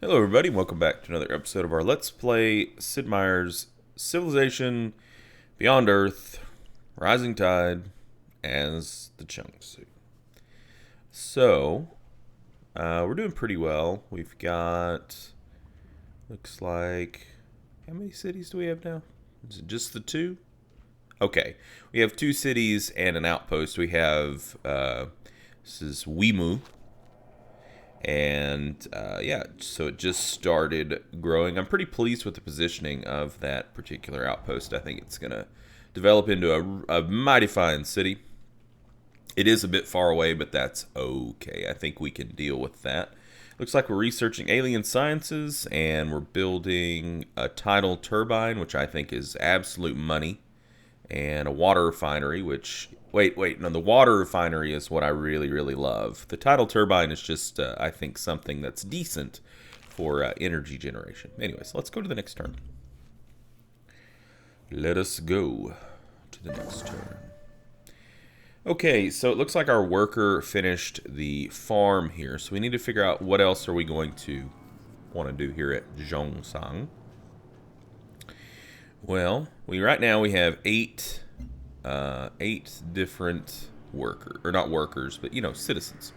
Hello everybody, welcome back to another episode of our Let's Play Sid Meier's Civilization Beyond Earth Rising Tide as the Chungsu. So, we're doing pretty well. We've got, looks like, how many cities do we have now? Is it just the two? Okay, we have 2 cities and an outpost. We have, this is YOUUUU. And yeah, so it just started growing. I'm pretty pleased with the positioning of that particular outpost. I think it's going to develop into a mighty fine city. It is a bit far away, but that's okay. I think we can deal with that. Looks like we're researching alien sciences, and we're building a tidal turbine, which I think is absolute money, and a water refinery, which... Wait, no, the water refinery is what I really, really love. The tidal turbine is just, I think, something that's decent for energy generation. Anyways, let's go to the next turn. Let us go to the next turn. Okay, so it looks like our worker finished the farm here. So we need to figure out what else are we going to want to do here at Zhongsang. Well, right now we have 8 different workers, but citizens.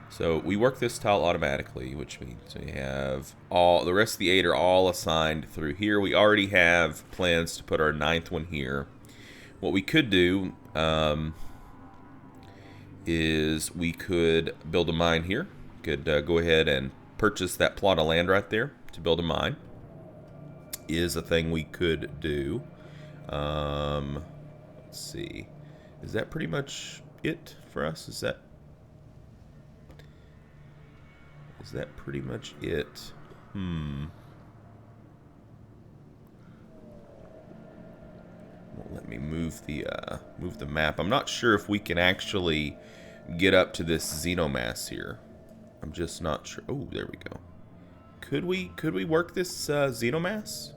So we work this tile automatically, which means we have the rest of the 8 are all assigned through here. We already have plans to put our 9th one here. What we could do is we could build a mine here. Could go ahead and purchase that plot of land right there to build a mine. Is a thing we could do. Let's see. Is that pretty much it for us? Is that pretty much it? Won't let me move the map. I'm not sure if we can actually get up to this xenomass here. I'm just not sure. Oh, there we go. Could we work this xenomass?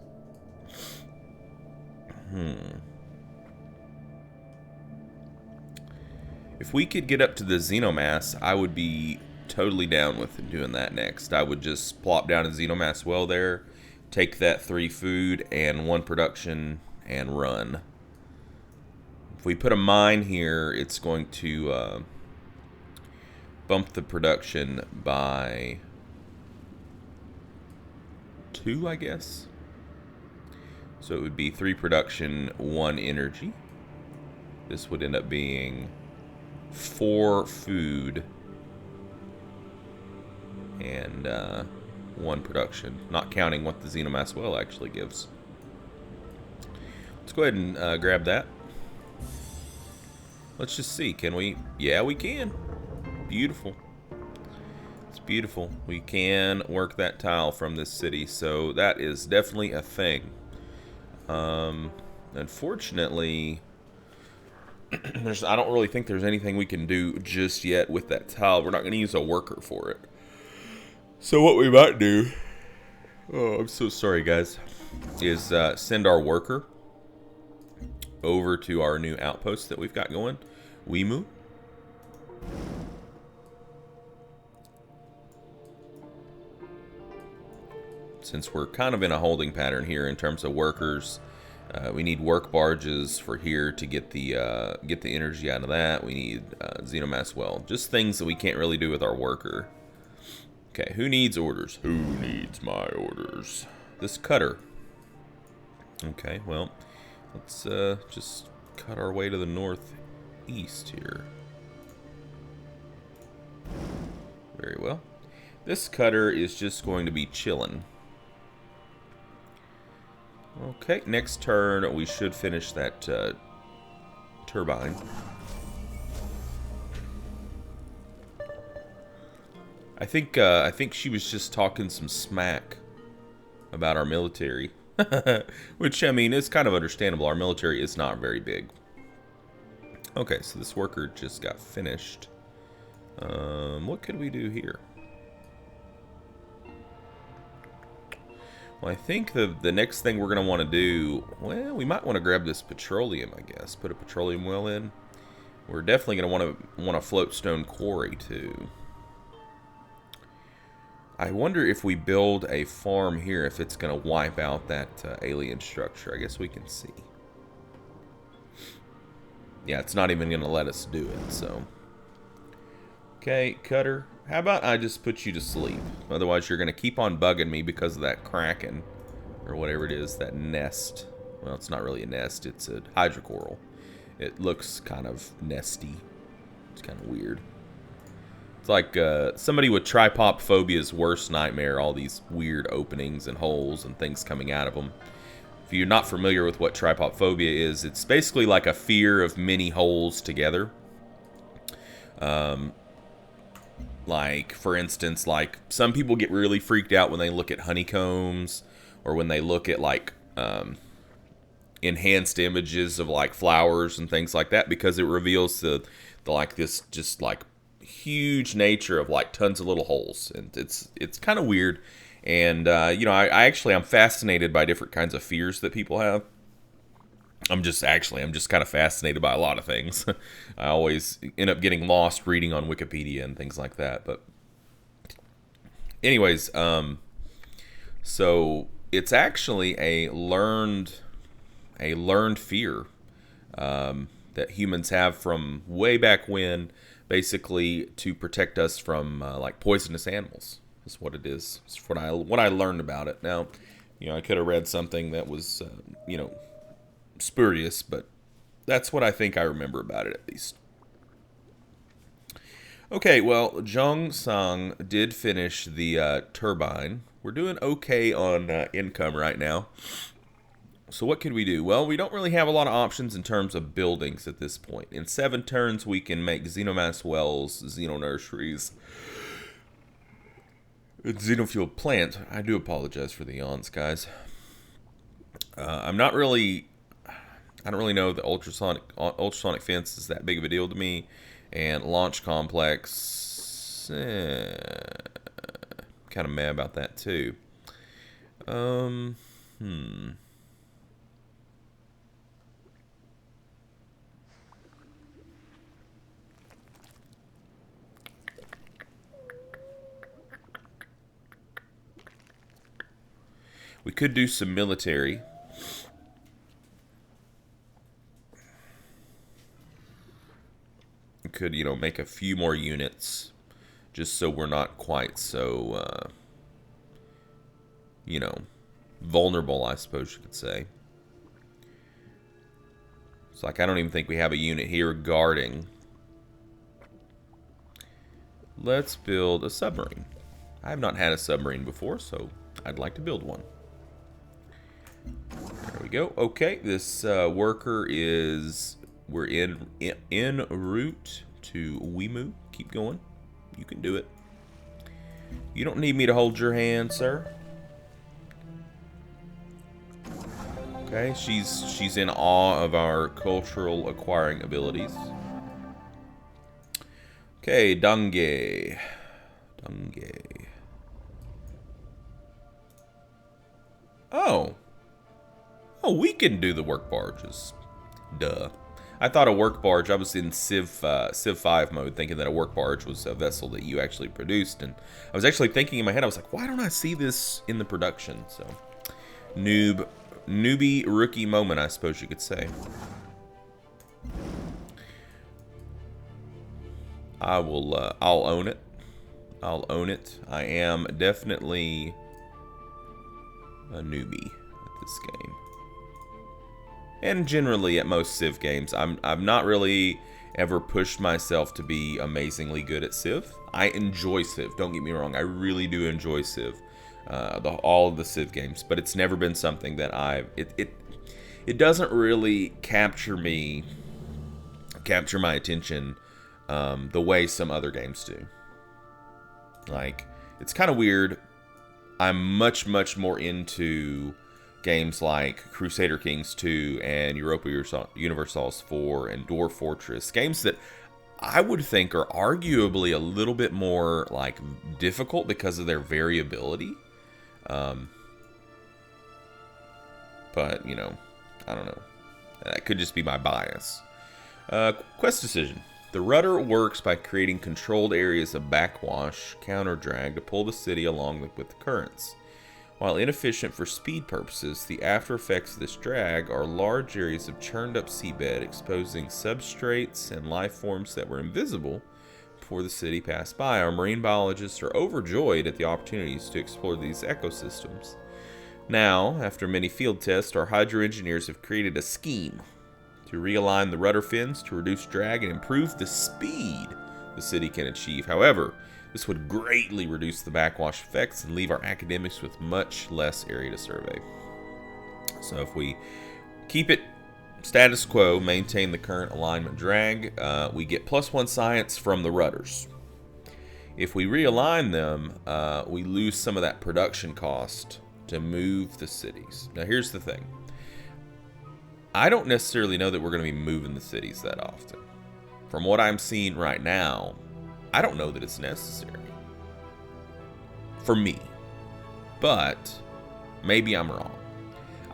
If we could get up to the xenomass, I would be totally down with doing that next. I would just plop down a xenomass well there, take that 3 food and 1 production, and run. If we put a mine here, it's going to bump the production by 2, I guess. So it would be 3 production, 1 energy. This would end up being 4 food and 1 production, not counting what the xenomass well actually gives. Let's go ahead and grab that. Let's just see, can we? Yeah, we can. Beautiful. It's beautiful. We can work that tile from this city, so that is definitely a thing. Unfortunately, I don't really think there's anything we can do just yet with that tile. We're not going to use a worker for it. So what we might do, oh, I'm so sorry guys, is send our worker over to our new outpost that we've got going, YOUUUU. Since we're kind of in a holding pattern here in terms of workers, we need work barges for here to get the energy out of that. We need xenomass well, just things that we can't really do with our worker. Okay, who needs orders? Who needs my orders? This cutter. Okay, well, let's just cut our way to the northeast here. Very well. This cutter is just going to be chilling. Okay, next turn we should finish that turbine. I think she was just talking some smack about our military, which I mean is kind of understandable. Our military is not very big. Okay, so this worker just got finished. What could we do here? Well, I think the next thing we're going to want to do, well, we might want to grab this petroleum, I guess. Put a petroleum well in. We're definitely going to want a floatstone quarry, too. I wonder if we build a farm here, if it's going to wipe out that alien structure. I guess we can see. Yeah, it's not even going to let us do it, so. Okay, Cutter. How about I just put you to sleep? Otherwise, you're going to keep on bugging me because of that kraken. Or whatever it is, that nest. Well, it's not really a nest. It's a hydrocoral. It looks kind of nesty. It's kind of weird. It's like somebody with trypophobia's worst nightmare. All these weird openings and holes and things coming out of them. If you're not familiar with what trypophobia is, it's basically like a fear of many holes together. Like, for instance, like some people get really freaked out when they look at honeycombs, or when they look at like enhanced images of like flowers and things like that, because it reveals the like this just like huge nature of like tons of little holes, and it's kind of weird. And you know, I'm fascinated by different kinds of fears that people have. I'm just kind of fascinated by a lot of things. I always end up getting lost reading on Wikipedia and things like that. But anyways, so it's actually a learned fear that humans have from way back when, basically to protect us from like poisonous animals. Is what it is. It's what I learned about it. Now, you know, I could have read something that was you know, spurious, but that's what I think I remember about it, at least. Okay, well, Zhongsang did finish the turbine. We're doing okay on income right now. So what could we do? Well, we don't really have a lot of options in terms of buildings at this point. In 7 turns, we can make xenomass wells, xenonurseries, xenofuel plant. I do apologize for the yawns, guys. I don't really know the ultrasonic fence is that big of a deal to me, and launch complex, kind of mad about that too. We could do some military. We could, you know, make a few more units, just so we're not quite so, you know, vulnerable, I suppose you could say. It's like I don't even think we have a unit here guarding. Let's build a submarine. I have not had a submarine before, so I'd like to build one. There we go. Okay, this worker is... We're en route to YOUUUU. Keep going. You can do it. You don't need me to hold your hand, sir. Okay, she's in awe of our cultural acquiring abilities. Okay, Dange. Oh, we can do the work barges. Duh. I thought a work barge, I was in Civ 5 mode, thinking that a work barge was a vessel that you actually produced. And I was actually thinking in my head, I was like, why don't I see this in the production? So, newbie rookie moment, I suppose you could say. I'll own it. I'll own it. I am definitely a newbie at this game. And generally at most Civ games, I've not really ever pushed myself to be amazingly good at Civ. I enjoy Civ, don't get me wrong, I really do enjoy Civ, all of the Civ games, but it's never been something that it doesn't really capture my attention the way some other games do. Like, it's kind of weird. I'm much more into games like Crusader Kings 2 and Europa Universalis 4 and Dwarf Fortress. Games that I would think are arguably a little bit more like difficult because of their variability. But, you know, I don't know. That could just be my bias. Quest decision. The rudder works by creating controlled areas of backwash, counter drag, to pull the city along with the currents. While inefficient for speed purposes, the after effects of this drag are large areas of churned up seabed exposing substrates and life forms that were invisible before the city passed by. Our marine biologists are overjoyed at the opportunities to explore these ecosystems. Now, after many field tests, our hydro engineers have created a scheme to realign the rudder fins to reduce drag and improve the speed the city can achieve. However, this would greatly reduce the backwash effects and leave our academics with much less area to survey. So if we keep it status quo, maintain the current alignment drag, we get +1 science from the rudders. If we realign them, we lose some of that production cost to move the cities. Now here's the thing. I don't necessarily know that we're going to be moving the cities that often. From what I'm seeing right now, I don't know that it's necessary. For me. But maybe I'm wrong.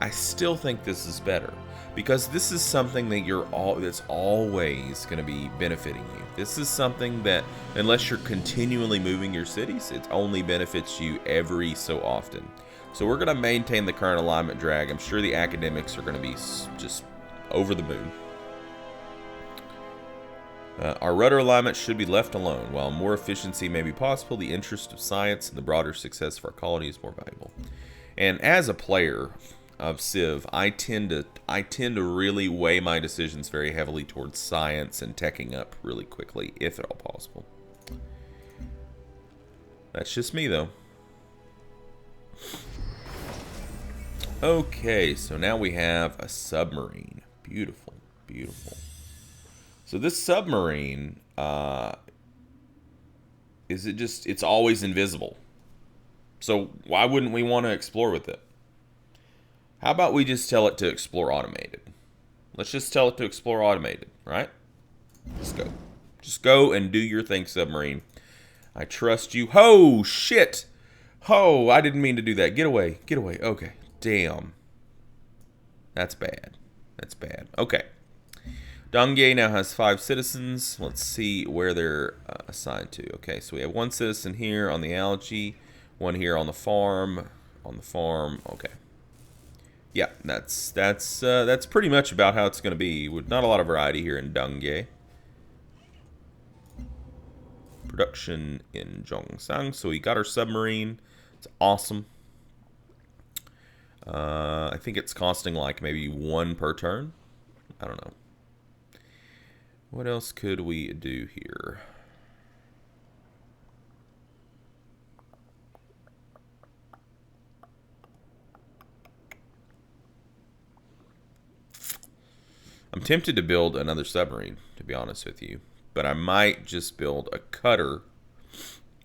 I still think this is better. Because this is something that that's always going to be benefiting you. This is something that, unless you're continually moving your cities, it only benefits you every so often. So we're going to maintain the current alignment drag. I'm sure the academics are going to be just over the moon. Our rudder alignment should be left alone. While more efficiency may be possible, the interest of science and the broader success of our colony is more valuable. And as a player of Civ, I tend to really weigh my decisions very heavily towards science and teching up really quickly, if at all possible. That's just me, though. Okay, so now we have a submarine. Beautiful, beautiful. So this submarine, it's always invisible. So why wouldn't we want to explore with it? How about we just tell it to explore automated? Let's just tell it to explore automated, right? Let's go. Just go and do your thing, submarine. I trust you. Oh, shit. Oh, I didn't mean to do that. Get away. Get away. Okay. Damn. That's bad. That's bad. Okay. Dongye now has 5 citizens. Let's see where they're assigned to. Okay, so we have 1 citizen here on the algae, 1 here on the farm. Okay. Yeah, that's pretty much about how it's going to be. With not a lot of variety here in Dongye. Production in Zhongsang. So we got our submarine. It's awesome. I think it's costing like maybe 1 per turn. I don't know. What else could we do here? I'm tempted to build another submarine, to be honest with you. But I might just build a cutter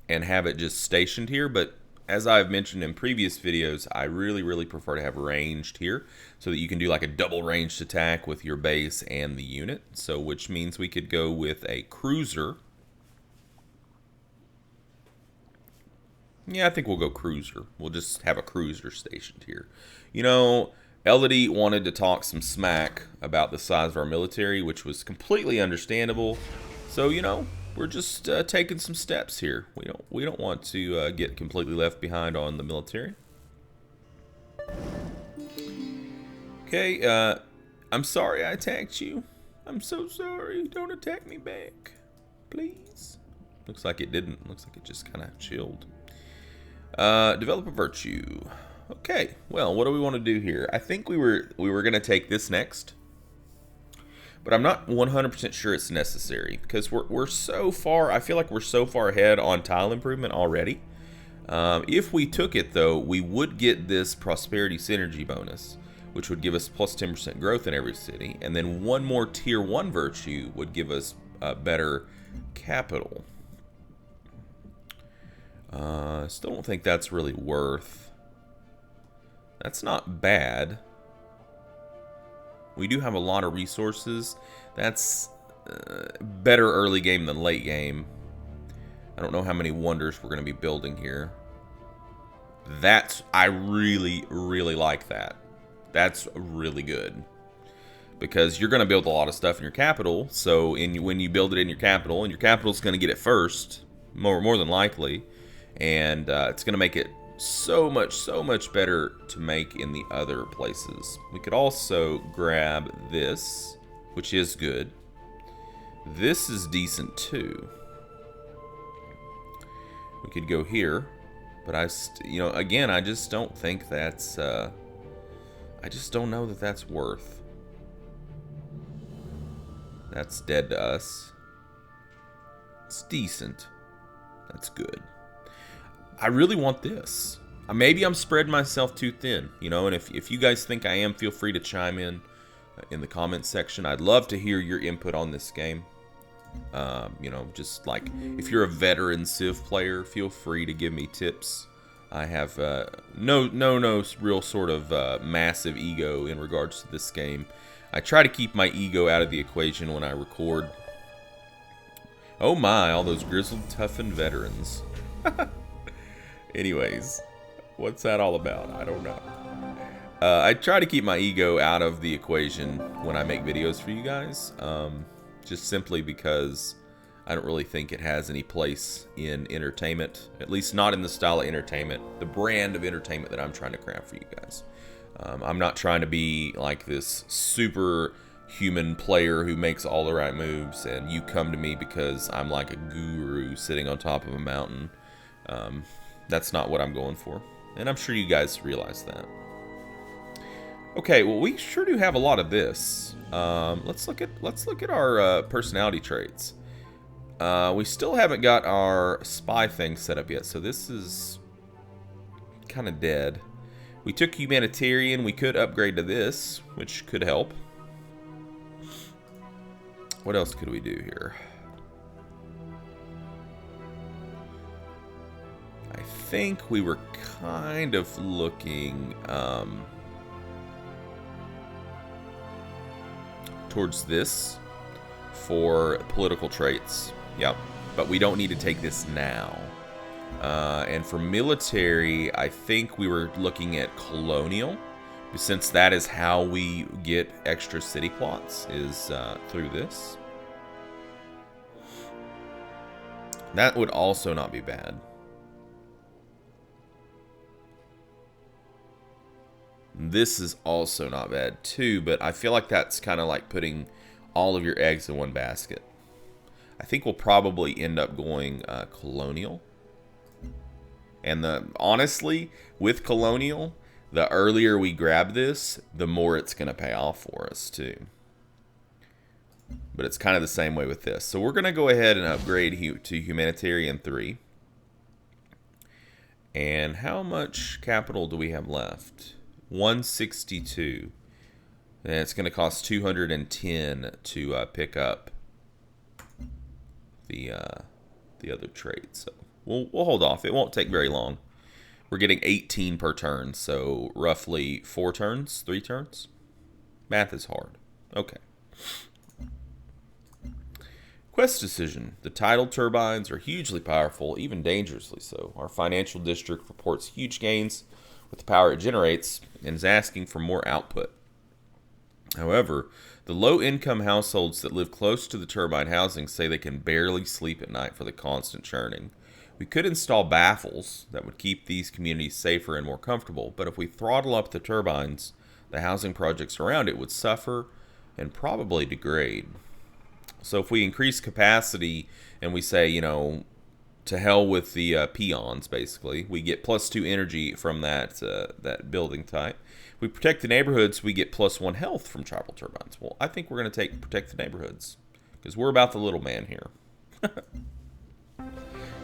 and have it just stationed here. But as I've mentioned in previous videos, I really prefer to have ranged here so that you can do like a double ranged attack with your base and the unit. So which means we could go with a cruiser. Yeah, I think we'll go cruiser. We'll just have a cruiser stationed here. You know, Elodie wanted to talk some smack about the size of our military, which was completely understandable. So, you know, we're just taking some steps here. We don't want to get completely left behind on the military. Okay, I'm sorry I attacked you. I'm so sorry. Don't attack me back, please. Looks like it didn't. Looks like it just kind of chilled. Develop a virtue. Okay, well, what do we want to do here? I think we were going to take this next. But I'm not 100% sure it's necessary because we're so far, I feel like we're so far ahead on tile improvement already. If we took it though, we would get this prosperity synergy bonus, which would give us plus 10% growth in every city. And then 1 more tier 1 virtue would give us better capital. Still don't think that's really worth. That's not bad. We do have a lot of resources. That's better early game than late game. I don't know how many wonders we're going to be building here. I really like that. That's really good. because you're going to build a lot of stuff in your capital. So when you build it in your capital, and your capital's going to get it first, more than likely, and it's going to make it so much better to make in the other places. We could also grab this, which is good. This is decent too. We could go here, but again, I just don't think that's, I just don't know that that's worth. That's dead to us. It's decent. That's good. I really want this. Maybe I'm spreading myself too thin, and if you guys think I am, feel free to chime in the comments section. I'd love to hear your input on this game. Just like if you're a veteran Civ player, feel free to give me tips. I have no real sort of massive ego in regards to this game. I try to keep my ego out of the equation when I record. Oh my, all those grizzled, toughened veterans. Anyways, what's that all about? I don't know. I try to keep my ego out of the equation when I make videos for you guys. Just simply because I don't really think it has any place in entertainment, at least not in the style of entertainment, the brand of entertainment that I'm trying to craft for you guys. I'm not trying to be like this super human player who makes all the right moves and you come to me because I'm like a guru sitting on top of a mountain. That's not what I'm going for, and I'm sure you guys realize that. Okay, well, we sure do have a lot of this. Let's look at our personality traits. We still haven't got our spy thing set up yet, so this is kind of dead. We took humanitarian. We could upgrade to this, which could help. What else could we do here? I think we were kind of looking towards this for political traits. Yep, but we don't need to take this now. And for military, I think we were looking at colonial, since that is how we get extra city plots, is through this. That would also not be bad. This is also not bad too, but I feel like that's kind of like putting all of your eggs in one basket. I think we'll probably end up going colonial. And honestly, with colonial, the earlier we grab this, the more it's going to pay off for us too. But it's kind of the same way with this. So we're going to go ahead and upgrade to humanitarian 3. And how much capital do we have left? 162. And it's going to cost 210 to pick up the other trade. So we'll hold off. It won't take very long. We're getting 18 per turn, so roughly 4 turns, 3 turns. Math is hard. Okay. Quest decision. The tidal turbines are hugely powerful, even dangerously so. Our financial district reports huge gains with the power it generates and is asking for more output. However, the low-income households that live close to the turbine housing say they can barely sleep at night for the constant churning. We could install baffles that would keep these communities safer and more comfortable, but if we throttle up the turbines, the housing projects around it would suffer and probably degrade. So if we increase capacity and we say, to hell with the peons, basically, we get +2 energy from that building type. We protect the neighborhoods, we get +1 health from tribal turbines. Well, I think we're going to protect the neighborhoods, because we're about the little man here.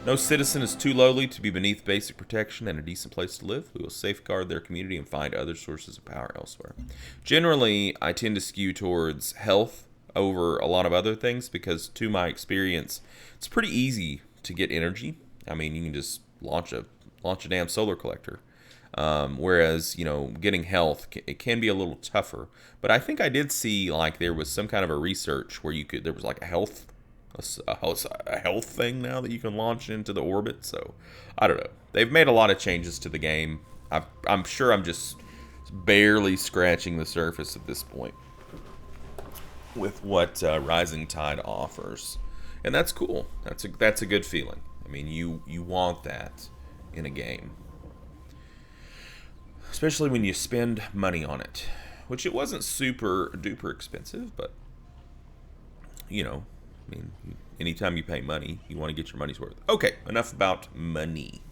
No citizen is too lowly to be beneath basic protection and a decent place to live. We will safeguard their community and find other sources of power elsewhere. Generally, I tend to skew towards health over a lot of other things, because to my experience, it's pretty easy to get energy. I mean, you can just launch a damn solar collector. Whereas, getting health, it can be a little tougher. But I think I did see, like, there was some kind of a research where there was like a health thing now that you can launch into the orbit. So, I don't know. They've made a lot of changes to the game. I'm sure I'm just barely scratching the surface at this point. with what Rising Tide offers, and that's cool. That's a good feeling. I mean, you want that in a game, especially when you spend money on it, which it wasn't super duper expensive, but you know, I mean, anytime you pay money, you want to get your money's worth. Okay, enough about money.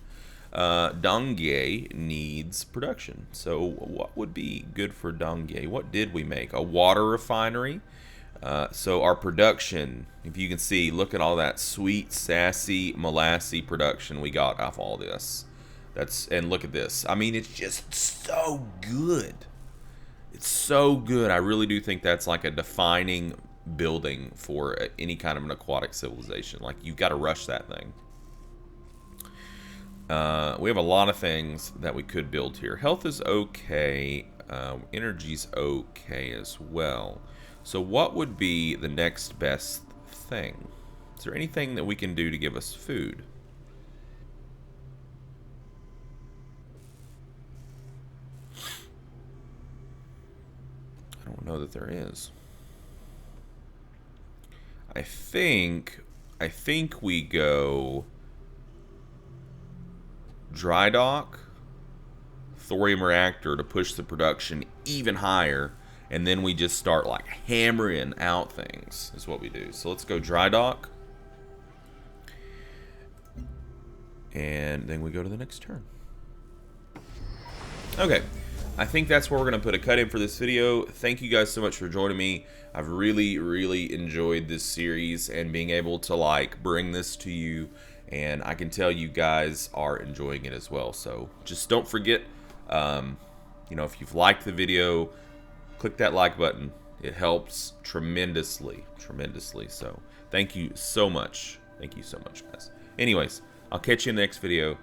Dongye needs production. So what would be good for Dongye? What did we make? A water refinery. So our production, if you can see, look at all that sweet, sassy, molassy production we got off all this. And look at this. I mean, it's just so good. It's so good. I really do think that's like a defining building for any kind of an aquatic civilization. Like, you got to rush that thing. We have a lot of things that we could build here. Health is okay. Energy's okay as well. So what would be the next best thing? Is there anything that we can do to give us food? I don't know that there is. I think we go dry dock, thorium reactor to push the production even higher, and then we just start like hammering out things is what we do. So let's go dry dock, and then we go to the next turn. Okay, I think that's where we're gonna put a cut in for this video. Thank you guys so much for joining me. I've really enjoyed this series and being able to like bring this to you, and I can tell you guys are enjoying it as well. So just don't forget, you know, if you've liked the video, click that like button. It helps tremendously. So thank you so much. Thank you so much, guys. Anyways, I'll catch you in the next video.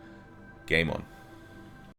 Game on.